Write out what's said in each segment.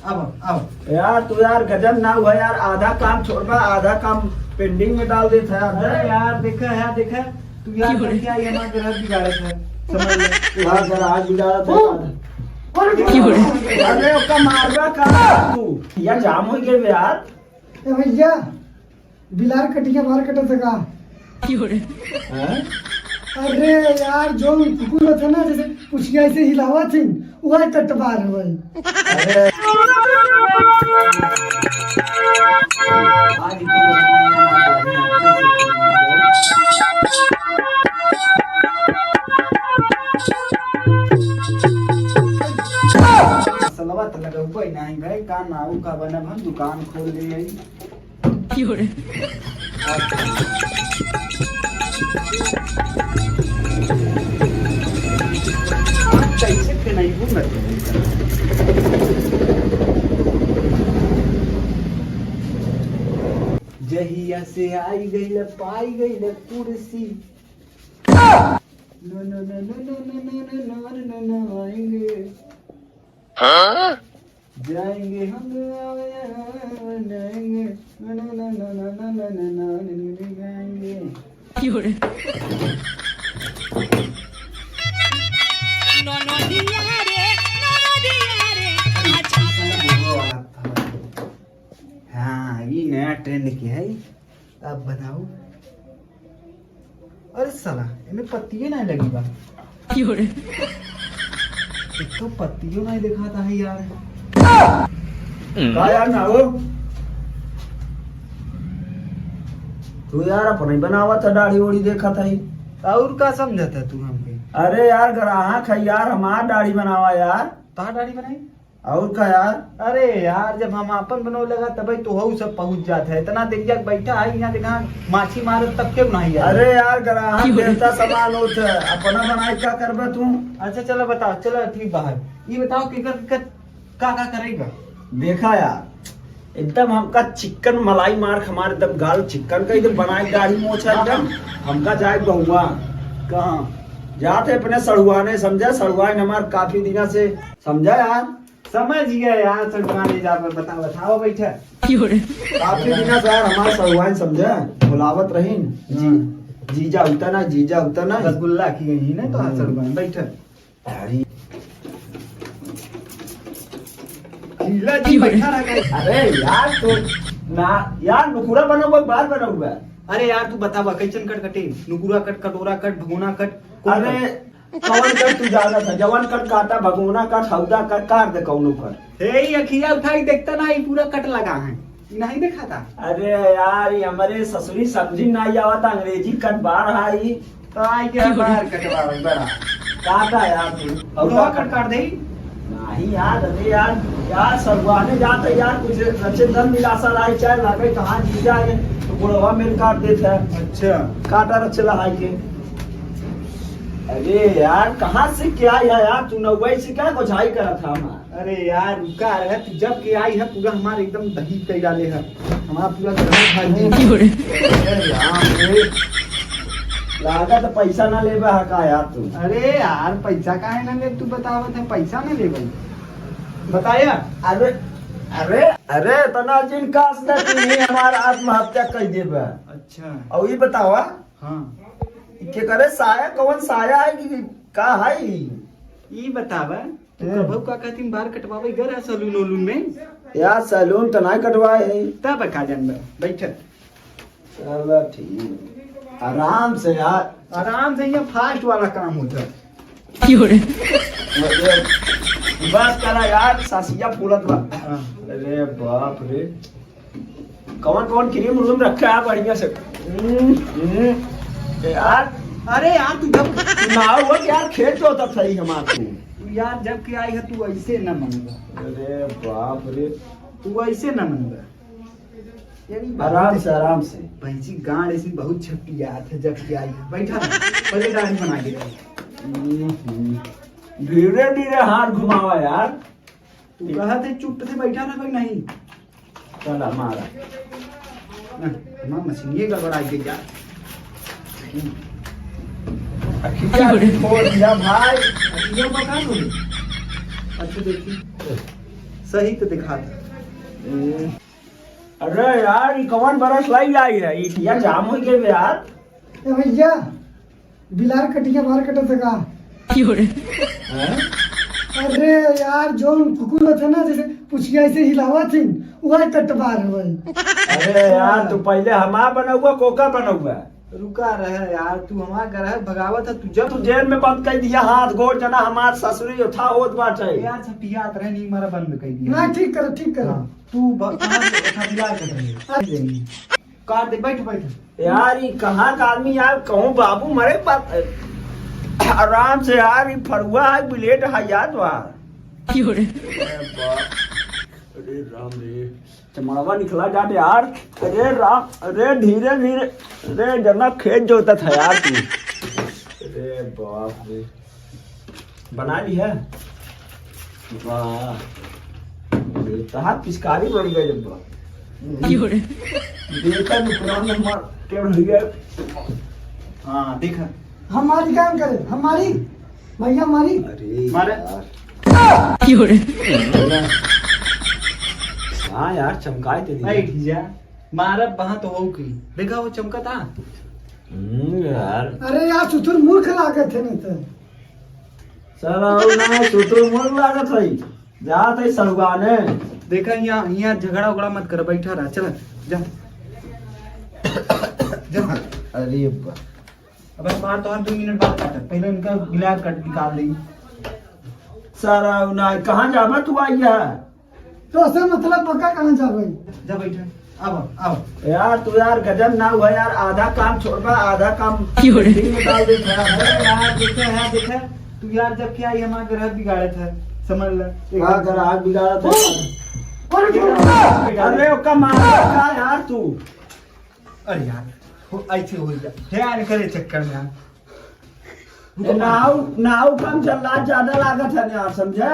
अब यार तू यार गजब ना हुआ यार, आधा काम छोड़ना आधा काम पेंडिंग में डाल देता है। अरे यार देखा तू यार क्या ये ना घर बिगाड़े थे समझ ले। यार जरा आज बिगाड़ा था। अरे उसका मारवा का तू यार जाम हो गए यार। ए भैया बिलार कटिया बाहर कट सका। हैं? अरे यार जो कुकुर था ना जैसे कुछ ऐसे हिलावा थी वह टटबार है भाई। अरे आज तो सलवा त लगा कोई नहीं भाई का नाऊ का बना हम दुकान खोल ले कैसे के नहीं हूँ मैं जहिया से आई गई पाई गई कुर्सी no no no no no no no no no no no आएंगे जाएंगे हम जाएंगे no no no no no no no no no जाएंगे हाँ ये नया ट्रेंड क्या है अब बताओ। अरे साला इनमें पत्तियां नहीं लगी बा एक तो पत्तियों नहीं दिखाता है यार। का यार ना हो तू यार अपने बनावा था दाढ़ी ओढ़ी देखा था ही। और का समझता तू हमके। अरे यार ग्राहक है यार हमार दाढ़ी बनावा यार। कहा दाढ़ी बनाई और का यार। अरे यार जब हम अपन बनने लगा तब तो हो सब पहुंच जाता है इतना देर तक बैठा है यहाँ देखा माछी मारत तब क्यों नहीं यार। अरे यार ग्राहक देता सामान होता है अपना बनाए क्या करबे तू। अच्छा चलो बताओ चलो ठीक बाहर ये बताओ कि का करेगा। देखा यार एकदम हमका चिकन मलाई मार हमारे एकदम गाल चिकन का एकदम बनाए दाढ़ी मोछ है एकदम हमका जाए बहुआ कहाँ जाते अपने सड़ुआने समझा सड़ुआने हमारे काफी दिना से समझा यार। समझ गया यार सड़ुआने जा बताओ बैठा काफी दिना से यार हमारे सड़ुआने समझा बुलावत रही जीजा होता ना रसगुल्ला की गई ना तो हाँ सड़ुआने बैठा दाढ़ी। लीला जी बैठा रहा। अरे यार तो ना यार नुकुरा बना हुआ बाल बना हुआ है। अरे यार तू बतावा कैसन कट कटे नुकुरा कट कटोरा कट भगोना कट अरे कौन कट तू जाना था जवान कट काटा भगोना कट हौदा कट काट दे कौनो कट। हे अखिया उठाई देखता ना ये पूरा कट लगा है नहीं देखा था। अरे यार ये हमारे ससुरी समझी नहीं आवता अंग्रेजी कट बार आई तो आई के बाहर कटवा बड़ा काटा यार तू हौदा कट काट दे नहीं यार। अरे यार सरुआने जाते यार कुछ अच्छे धन मिलासा लाई चाहे लागे कहाँ जी जाए तो बुढ़वा मेरे काट देता है। अच्छा काटा रच लहाई के। अरे यार कहाँ से क्या है यार तू नौवाई से क्या कुछ आई करा था हमारा। अरे यार रुका है तू जब के आई है पूरा हमारे एकदम दही कई डाले है हमारा पूरा लागा तो पैसा ना लेबे है का यार तू। अरे यार पैसा का है ना ले तू बतावत है पैसा ना ले भाई बताया। अरे अरे अरे तना जिन कास ना तू ही हमारा आत्महत्या कर देबे। अच्छा और ये बतावा हाँ के करे साया कौन साया है कि का है ये बतावा तू कबहू का कहती बाल कटवावे गया सैलून वलून में यार सैलून तो नहीं कटवाए है तब का जान बैठ चलो ठीक आराम से यार आराम से यहाँ फास्ट वाला काम होता है। बस करा यार सासिया फूलत बा। हाँ। अरे बाप रे कौन कौन क्रीम रूम रखा है बढ़िया से। यार अरे यार तू जब ना हुआ यार खेत तो होता सही हमारे तू यार जब के आई है तू ऐसे न मनगा। अरे बाप रे तू ऐसे न मनगा यानी आराम से भैंसी गांड ऐसी बहुत छपटी याद है जब के आई है बैठा पहले दाढ़ी बना के धीरे धीरे हाथ घुमावा यार। तू कहा थे चुप से बैठा ना कोई नहीं चल हमारा हमारा मशीन ये गड़बड़ा गई यार। अखिया छोड़ दिया भाई। ये बता दो अच्छा देखिए सही तो दिखा था। अरे यार ये कौन बरस लाई आई है इटिया जाम हो गए यार। ए भैया बिलार कटिया बाहर कटा सका। हैं? अरे यार जो कुकुर थे ना जैसे पुछिया ऐसे हिलावा थी वही कटबार है। अरे यार तू पहले हमा बना हुआ कोका बना हुआ। रुका रहे यार, तू हमारा घर भगावत है, तू जब तू जेल में बंद कर दिया हाथ गोड़ जना हमार ससुरी था होत बाटे। यार छपियात रहे नहीं मारा बंद कर दिया ना ठीक करो ठीक करो। हाँ, तू कहां से उठा बिलार कर रही है। काट दे, बैठ बैठ। यार ये कहाँ का आदमी यार कहूँ बाबू मरे पास आराम से यार ये फरुआ है बुलेट है याद वार। अरे राम रे चमड़वा निकला जाते यार। अरे राम अरे धीरे धीरे अरे जना खेत जोता था यार तू। अरे बाप रे बना ली है वाह तहां पिचकारी बन गए जब देखा नुकसान नंबर के भैया। हाँ देखा हमारी काम करे हमारी भैया हमारी। अरे मारे। हाँ यार चमकाए थे बैठ जा। मारा वहां तो हो की देखा वो चमका था। यार अरे यार सुथुर मूर्ख लागत है नहीं तो। सर ना सुतु मोर लागत है जा थे सलवाने। देखा यहाँ यहाँ झगड़ा उगड़ा मत कर, बैठा रहा। चल जा जा। अरे अब बाहर तो 2 मिनट बाद काट, पहले उनका गिलास कट निकाल दी। सर ना कहाँ जावा तू आई है। तो से मतलब पक्का कहाँ जावे। जा बैठा। अब यार तू यार गजब ना हुआ यार आधा काम छोड़वा आधा काम निकाल दे यार देखा तू यार जब क्या आई हमारा घर बिगाड़े था समझ ले। अगर आग बिगाड़ा था। अरे अरे ओका मारा यार तू। अरे यार ऐसे हो जा ध्यान करे चक्कर में यार। नाव कम चल रहा ज्यादा लागत है यार समझे।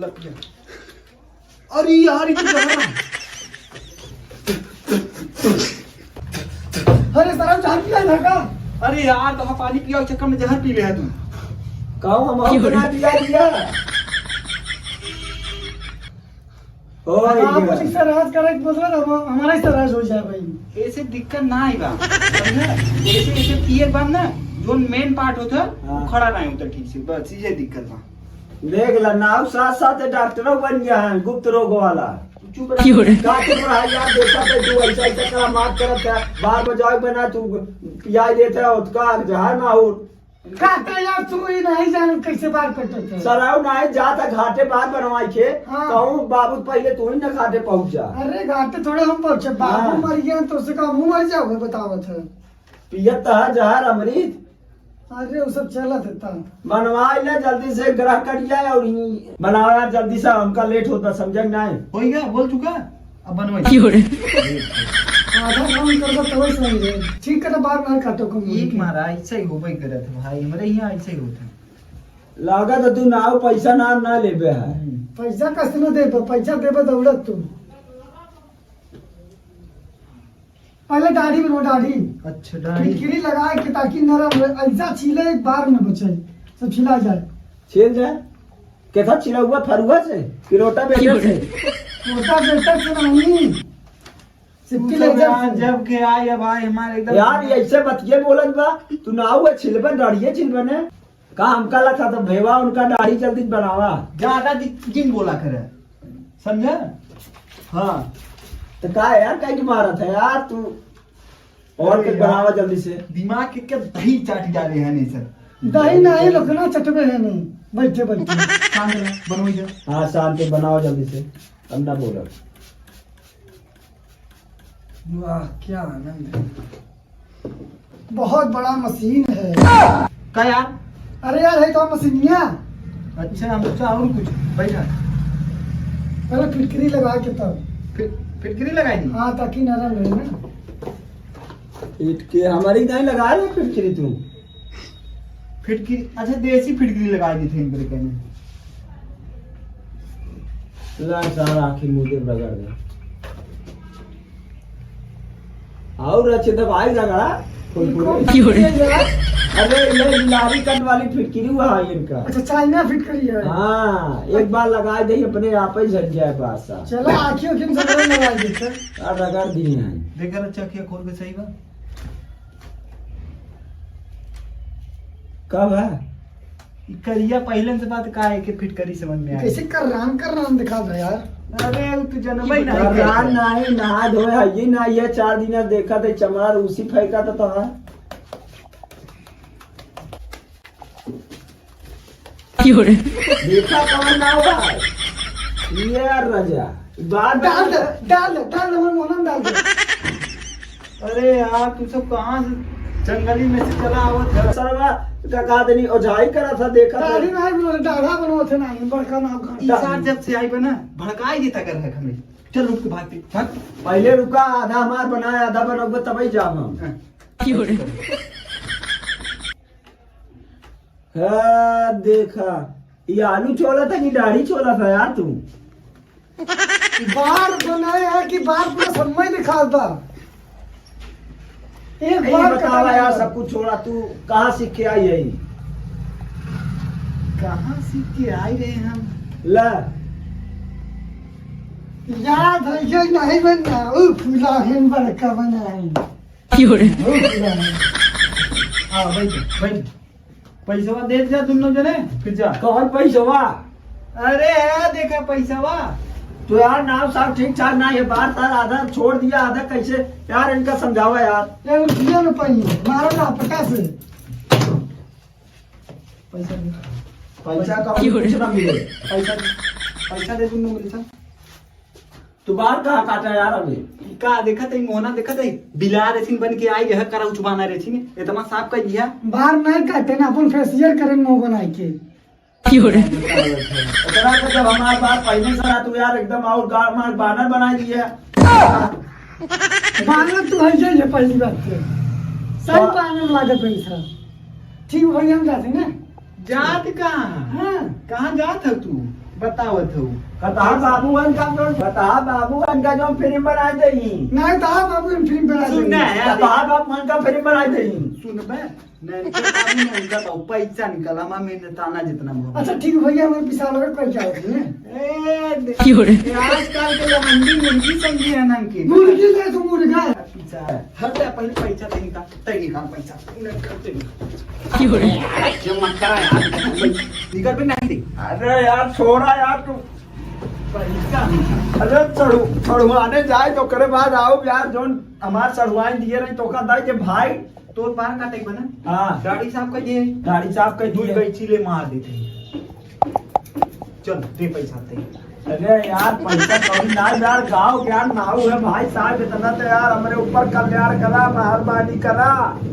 लग जा। अरे यार अरे सर जहाँ किया था का। अरे यार तो पानी पिया चक्कर में जहर पी ले है तू। कहूँ हम बना दिया आप कुछ इससे राज करे मतलब हमारा इससे राज हो जाए भाई। ऐसे दिक्कत ना आई बा ऐसे ऐसे पिए बन ना जो मेन पार्ट होता वो खड़ा नहीं होता ठीक से, बस ये दिक्कत बा। देख ला नाव साथ साथ डॉक्टरों बन गया है गुप्त रोग वाला। चुप रह। यार देखा तो तू ऐसा ऐसा करा माफ करत है बार बजाओ बना तू पियाई देता है उसका जहर ना हो। काका यार तू ही नहीं जान कैसे बात करते थे। सराव ना है जाता घाटे बात बनवाई के हाँ। कहूँ बाबू पहले तू ही ना घाटे पहुंच जा। अरे घाटे थोड़े हम पहुंचे बाबू हाँ। मर गया तो उससे का मुंह मर जाओगे बतावत है। पियत है जहर अमृत अरे वो सब चला था बनवाई ले जल्दी से ग्रह कट जाए और बनाओ यार जल्दी से हमका लेट होता समझ ना है। हो गया बोल चुका अब बनवाई। आधा काम करबो तो वैसे नहीं है ठीक है बात ना काटो को एक मारा ऐसा ही होबे करत है भाई, हमारे यहाँ ऐसा ही होता है। लागत है तू नाव पैसा ना लेबे है। पैसा कैसे न दे पैसा देबे दौड़त तू पहले दाढ़ी में दाढ़ी अच्छा दाढ़ी खिचड़ी लगाए कि ताकि नरम हो ऐसा छीले एक बार न बचे सब छिला जाए। छील जाए कैसा छिला हुआ फरुआ से कि रोटा बेटे से। छोटा बेटा से नहीं सिक्की ले जा जब के आए अब आए हमारे एकदम यार ये ऐसे बतिये बोलत बा तू नाव है छिलबन दाढ़िए छिलबने का हमका लगा था भेवा उनका दाढ़ी जल्दी बनावा ज्यादा जिन बोला करे समझा। हाँ तो का यार कहीं मारा था यार तू और कुछ बनावा जल्दी से। दिमाग के क्या दही चाट डाले हैं नहीं सर। दही नहीं लोखना चटवे है नहीं बैठे बैठे शांत रह बनवाई जा। हाँ शांति बनाओ जल्दी से अब ना बोलो। वाह क्या आनंद है बहुत बड़ा मशीन है। का यार अरे यार है तो मशीनिया। अच्छा हम सोचा और कुछ बैठा पहले फिटकरी लगा के तब फिटकरी लगाई दी। हाँ ताकि नरम रहे ना। के हमारी नहीं लगा रहे फिटकरी तू। फिटकरी अच्छा देसी फिटकरी लगा दी थी इनके कहने। ला सारा आखिर मुंह दे रगड़ दे और अच्छे दवाई रगड़ा इनको यार अरे ये लारी कट वाली फिटकिरी हुआ है इनका। अच्छा चाइना फिट करी है। हाँ एक बार लगा दे अपने आप ही झट जाए बादशाह। चलो आँखियों की सब लगा देते। रगड़ दिए हैं। देखा अच्छा किया खोल के सही बा। कब है ई करिया पहले से बात का है कि फिट करी समझ में आया। कैसे कर रहा दिखा दो यार। अरे वो तो जनम ही नहीं रान नहीं नहा धोए है ये ना ये 4 दिन देखा थे चमड़ा उसी फेंका था तोरा। देखा कौन ना हुआ ये यार राजा बात डाल दे मोहन डाल दे। अरे यार तू सब कहाँ से जंगली में से चला आवत है। सरवा का कहा देनी ओझाई करा था देखा था। दाढ़ी नहीं बनो दाढ़ा बनो थे ना बड़का नाम का। इंसान जब से आई बना भड़काई देता कर है हमें। चल रुक के भागते भाग। पहले रुका आधा हमार बनाया आधा बनोगे तभी जाम हम। हाँ देखा ये आलू छोला था कि दाढ़ी छोला था यार तू। बार बनाया है कि बार पूरा समय दिखा था। एक ये बार बतावा यार सब कुछ छोड़ा तू कहाँ सीख के आई है। कहाँ सीख के आए रहे हम। ला याद है कि नहीं बनना फूला है बड़का बना है। हाँ बैठ बैठ पैसा दे जा दोनों जने फिर जा। कौन पैसा अरे है देखा पैसा वा। तो यार नाम साहब ठीक ठाक ना ये बार तार आधा छोड़ दिया आधा कैसे यार इनका समझावा यार। ये दिया ना पाई मारो ना पटा से। पैसा दे पैसा का कुछ ना मिले। पैसा दे दोनों मिलता। तू बाहर कहाँ काटा यार अभी। का देखा थे मोहना देखा थे बिला रेसिंग बन के आई है करा उछबाना रेसिंग इतना साफ कर दिया। बाहर नहीं काटे ना अपन फेशियल करें मुंह बना के। इतना तो जब हमारे बात पहले से तू यार एकदम और गाड़ मार बानर बना दिया। बानर तो है ये पहली बात है। सही बानर लागे पैसा। ठीक भैया हम जाते ना। जात कहाँ हाँ कहाँ जात है तू बतावत हो। बता बाबूगन का जो फिल्म बनाई दही। नहीं तो आप अपन फिल्म बना सुन ना देंगे। यार बाबूगन का फिल्म बनाई दही। सुन बे उनका तो पैसा निकला में ताना जितना अच्छा ठीक भैया हमारे पिछा लगे कोई जाए ना। आजकल के मंडी मुर्गी समझी है नाम की मुर्गी ले तो मुर्गा। हर पहले पैसा तय निकाल पैसा निकल पे नहीं दे। अरे यार छोड़ा यार तू। पैसा अरे चढ़ुआने जाए तो करे बाद आओ यार जो हमारे चढ़ुआई दिए रही तो का दाई के भाई तो बाहर काटे बना। हाँ गाड़ी साहब का ये गाड़ी साहब का दूध दिए। गई ले मार देते। चल दे पैसा ते। अरे यार पैसा कभी ना यार गाँव ज्ञान नाऊ है भाई साहब इतना तो यार हमारे ऊपर कल्याण करा मेहरबानी करा।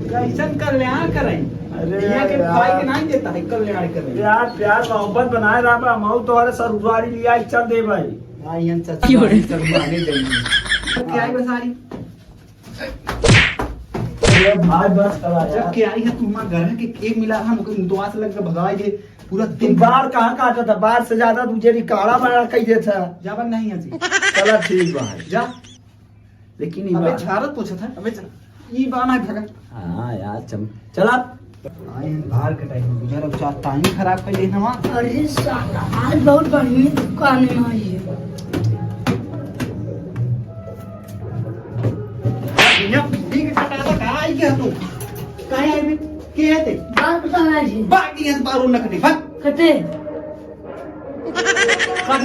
कैसन कल्याण करे अरे के यार। भाई के नहीं देता है कल्याण करे। यार प्यार मोहब्बत बनाए रहा मऊ तो हमारे सरुआरी लिया चल दे भाई। भाई हम सच्ची देंगे क्या है बसारी। अरे भाई बस करा जब यार। के आई है तुम्हारा घर है कि एक मिला हम दुआ से लग के भगाए दे पूरा तुम दिन बाहर कहाँ काटा था बाहर से ज्यादा तुझे काढ़ा बना कही दे था। जावन नहीं है जी। चला ठीक भाई जा लेकिन अबे झारत पूछा था अबे ई बाना है भगा। हाँ यार चला आए हैं बाहर के टाइम में गुजर अब चार टाइम खराब कर लेना वहाँ। अरे साला आज बहुत बढ़िया दुकान है ये। ठीक कटा था कहाँ आई क्या तू कहाँ आई में के है ते बात बताना जी। बाकी है बारू न कटी भाग कते काट